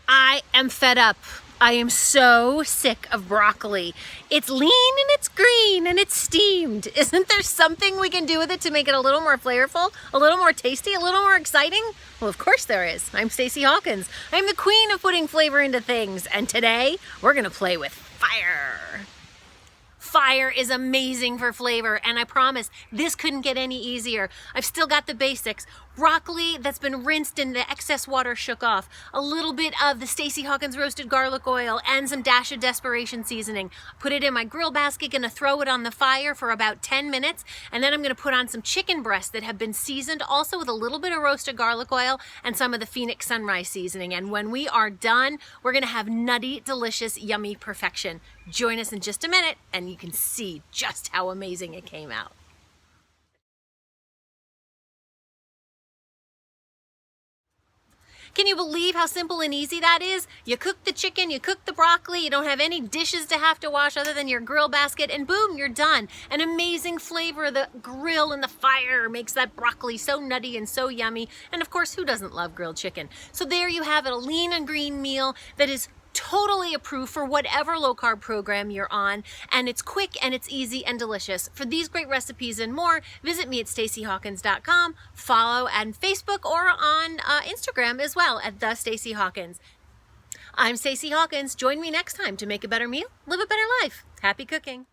I am fed up. I am so sick of broccoli. It's lean and it's green and it's steamed. Isn't there something we can do with it to make it a little more flavorful, a little more tasty, a little more exciting? Well, of course there is. I'm Stacey Hawkins. I'm the queen of putting flavor into things, and today we're gonna play with fire. Fire is amazing for flavor, and I promise this couldn't get any easier. I've still got the basics. Broccoli that's been rinsed and the excess water shook off. A little bit of the Stacey Hawkins roasted garlic oil and some dash of desperation seasoning. Put it in my grill basket, gonna throw it on the fire for about 10 minutes, and then I'm gonna put on some chicken breasts that have been seasoned also with a little bit of roasted garlic oil and some of the Phoenix Sunrise seasoning. And when we are done, we're gonna have nutty, delicious, yummy perfection. Join us in just a minute and you can see just how amazing it came out. Can you believe how simple and easy that is? You cook the chicken, you cook the broccoli, you don't have any dishes to have to wash other than your grill basket, and boom, you're done. An amazing flavor, the grill and the fire makes that broccoli so nutty and so yummy. And of course, who doesn't love grilled chicken? So there you have it, a lean and green meal that is totally approved for whatever low carb program you're on, and it's quick and it's easy and delicious. For these great recipes and more, visit me at staceyhawkins.com, follow on Facebook or on Instagram as well at the Stacey Hawkins. I'm Stacey Hawkins. Join me next time to make a better meal, live a better life. Happy cooking.